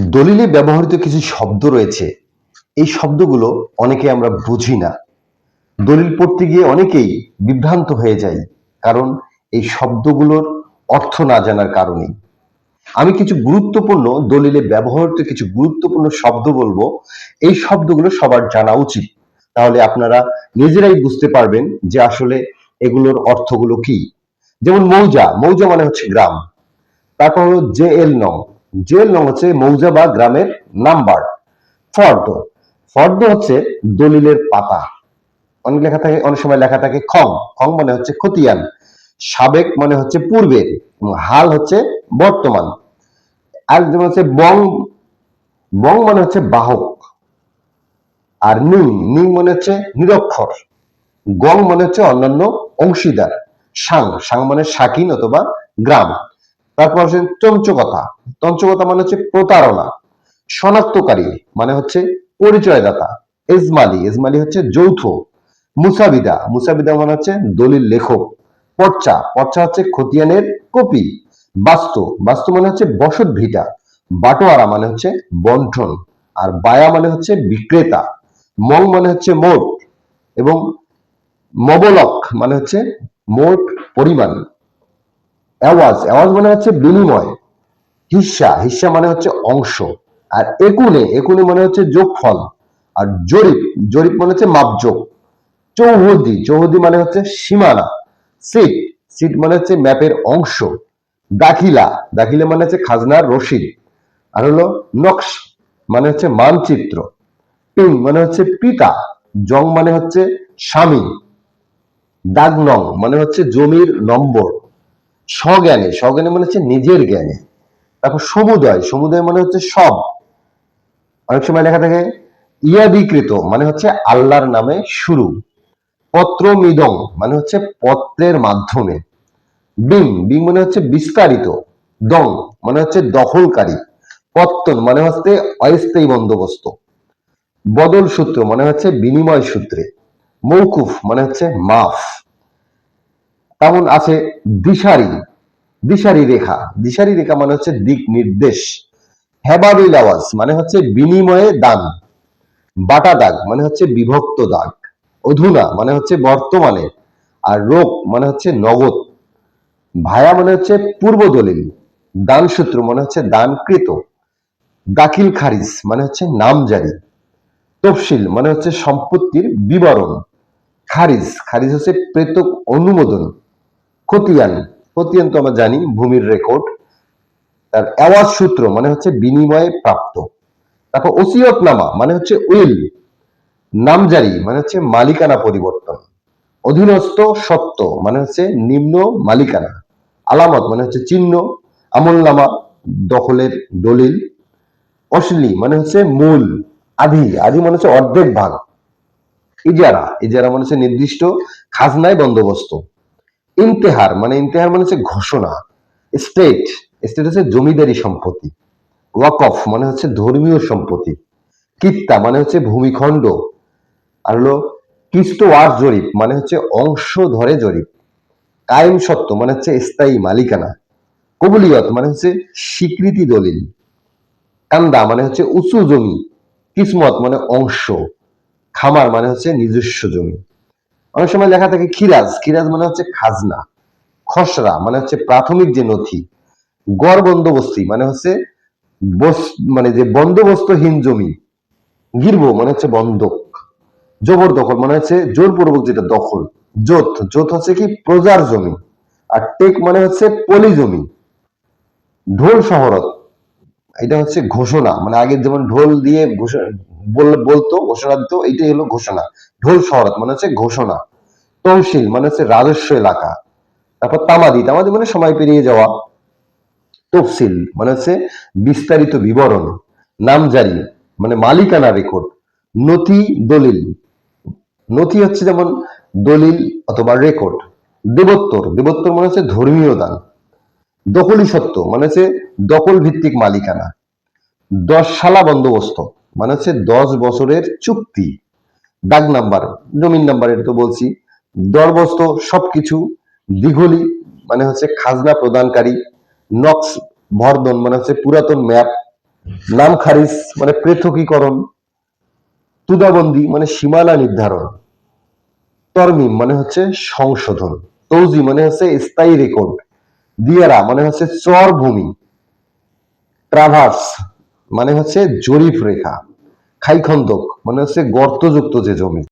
দলিলে ব্যবহৃত কিছু শব্দ রয়েছে, এই শব্দগুলো অনেকে আমরা বুঝি না। দলিল পড়তে গিয়ে অনেকেই বিভ্রান্ত হয়ে যায়, কারণ এই শব্দগুলোর অর্থ না জানার কারণে। আমি কিছু গুরুত্বপূর্ণ দলিলে ব্যবহৃত কিছু গুরুত্বপূর্ণ শব্দ বলবো। এই শব্দগুলো সবার জানা উচিত, তাহলে আপনারা নিজেরাই বুঝতে পারবেন যে আসলে এগুলোর অর্থগুলো কি। যেমন মৌজা, মৌজা মানে হচ্ছে গ্রাম। তারপর হলো জেএল নং, জেএল নং হচ্ছে মৌজা বা গ্রামের নাম্বার। ফর্দ, ফর্দ হচ্ছে দলিলের পাতা। অনেক লেখা থাকে, অনেক সময় লেখা থাকে খং, খং মানে হচ্ছে খতিয়ান। সাবেক মানে হচ্ছে পূর্বের, এবং হাল হচ্ছে বর্তমান। আর যেমন হচ্ছে বং, বং মানে হচ্ছে বাহক। আর নিং, নিং মানে হচ্ছে নিরক্ষর। গং মানে হচ্ছে অন্যান্য অংশীদার। সাং, সাং মানে শাকিন অথবা গ্রাম। তারপর হচ্ছে চঞ্চকতা, চঞ্চকতা মানে হচ্ছে প্রতারণা। শনাক্তকারী মানে হচ্ছে পরিচয়দাতা। এজমালি, এজমালি হচ্ছে যৌথ। মুসাবিদা, মুসাবিদা মানে হচ্ছে দলিল লেখক। পর্চা, পর্চা হচ্ছে খতিয়ানের কপি। বাস্তু, বাস্তু মানে হচ্ছে বসত ভিটা। বাটোয়ারা মানে হচ্ছে বন্টন। আর বায়া মানে হচ্ছে বিক্রেতা। মং মানে হচ্ছে মোট, এবং মবলক মানে হচ্ছে মোট পরিমাণ। এওয়াজ, এওয়াজ মানে হচ্ছে বিনিময়। হিস্সা, হিস্সা মানে হচ্ছে অংশ। আর একুনে, একুনে মানে হচ্ছে যোগফল। আর জরিপ, জরিপ মানে হচ্ছে মাপযোগ। চৌহদি, চৌহদি মানে হচ্ছে সীমানা। সিট, সিট মানে হচ্ছে ম্যাপের অংশ। দাখিলা, দাখিলা মানে হচ্ছে খাজনার রসিদ। আর হলো নকশ মানে হচ্ছে মানচিত্র। পিং মানে হচ্ছে পিতা। জং মানে হচ্ছে স্বামী। দাগ নং মানে হচ্ছে জমির নম্বর। স্বজ্ঞানে, স্বজ্ঞানে মানে হচ্ছে নিজের জ্ঞানে। তারপর সমুদয়, সমুদয় মানে হচ্ছে সব। অনেক সময় লেখা থাকে ইয়াদিকৃত মানে হচ্ছে আল্লাহর নামে শুরু। পত্র মিদং মানে হচ্ছে পত্রের মাধ্যমে। বিং, বিং মানে হচ্ছে বিস্তারিত। দং মানে হচ্ছে দখলকারী। পত্তন মানে হচ্ছে অস্থায়ী বন্দোবস্ত। বদল সূত্র মানে হচ্ছে বিনিময় সূত্রে। মৌকুফ মানে হচ্ছে মাফ। তেমন আছে দিশারি, দিশারি রেখা, দিশারি রেখা মানে হচ্ছে দিক নির্দেশ। হেবাবিল আওয়াজ মানে হচ্ছে বিনিময়ে দান। বাটা দাগ মানে হচ্ছে বিভক্ত দাগ। অধুনা মানে হচ্ছে বর্তমানে। আর রোগ মানে হচ্ছে নগদ। ভায়া মানে হচ্ছে পূর্ব দলিল। দানসূত্র মানে হচ্ছে দানকৃত। দাখিল খারিজ মানে হচ্ছে নামজারি। তফসিল মানে হচ্ছে সম্পত্তির বিবরণ। খারিজ, খারিজ হচ্ছে প্রেতক অনুমোদন। খতিয়ান, খতিয়ান তো আমরা জানি ভূমির রেকর্ড। তার আওয়াজ সূত্র মানে হচ্ছে বিনিময়ে প্রাপ্ত। তারপর ওসিয়তনামা মানে হচ্ছে উইল। নামজারি মানে হচ্ছে মালিকানা পরিবর্তন। অধীনস্থ সত্ত্ব মানে হচ্ছে নিম্ন মালিকানা। আলামত মানে হচ্ছে চিহ্ন। আমলনামা দখলের দলিল। অসলি মানে হচ্ছে মূল। আধি, আধি মানে হচ্ছে অর্ধেক ভাগ। ইজারা, ইজারা মানে হচ্ছে নির্দিষ্ট খাজনায় বন্দোবস্ত। ইন্তেহার মানে, ইন্তেহার মানে হচ্ছে ঘোষণা। স্টেট, স্টেট হচ্ছে জমিদারি সম্পত্তি। ওয়াকফ মানে হচ্ছে ধর্মীয় সম্পত্তি। কিত্তা মানে হচ্ছে ভূমিখণ্ড। আর হলো কিস্ত ওয়ার জরিপ মানে হচ্ছে অংশ ধরে জরিপ। কায়েম সত্ত্ব মানে হচ্ছে স্থায়ী মালিকানা। কবুলিয়ত মানে হচ্ছে স্বীকৃতি দলিল। কান্দা মানে হচ্ছে উঁচু জমি। কিসমত মানে অংশ। খামার মানে হচ্ছে নিজস্ব জমি। অনেক সময় লেখা থাকে খিরাজ, খিরাজ মানে হচ্ছে খাজনা। খসড়া মানে হচ্ছে প্রাথমিক যে নথি। গড় বন্দোবস্তি মানে হচ্ছে মানে যে বন্দোবস্তহীন জমি। গিরব মানে হচ্ছে বন্ধক। জবরদখল মানে হচ্ছে জোরপূর্বক যেটা দখল। জোত, জোত হচ্ছে কি প্রজার জমি। আর টেক মানে হচ্ছে পলি জমি। ঢোল শহরত, এটা হচ্ছে ঘোষণা, মানে আগে যেমন ঢোল দিয়ে বলতো ঘোষণা দিত, এইটাই হলো ঘোষণা। ঢোল শহরত মানে হচ্ছে ঘোষণা। তহসিল মানে হচ্ছে রাজস্ব এলাকা। তারপর তামাদি, তামাদি মানে সময় পেরিয়ে যাওয়া। তফসিল মানে হচ্ছে বিস্তারিত বিবরণ। নামজারি মানে মালিকানা রেকর্ড। নথি, দলিল, নথি হচ্ছে যেমন দলিল অথবা রেকর্ড। দেবোত্তর, দেবোত্তর মানে হচ্ছে ধর্মীয় দান। দখলি সত্ত্ব মানে হচ্ছে দখল ভিত্তিক মালিকানা। 10 সালা বন্দোবস্ত মানে হচ্ছে 10 বছরের চুক্তি। দাগ নাম্বার, জমির নাম্বার, এটা তো বলছি। দরবস্ত সবকিছু। দিঘলি মানে হচ্ছে খাজনা প্রদানকারী। নকশ, ভর্দন মানে হচ্ছে পুরাতন ম্যাপ। নাম খারিজ মানে পৃথকীকরণ, তুদাবন্দি মানে সীমানা নির্ধারণ, তরমিম মানে হচ্ছে সংশোধন, তৌজি মানে হচ্ছে স্থায়ী রেকর্ড, দিয়ারা মানে হচ্ছে চর ভূমি, ট্রাভার্স মানে হচ্ছে জরিপ রেখা, খাইখন্দক মানে হচ্ছে গর্তযুক্ত যে জমি।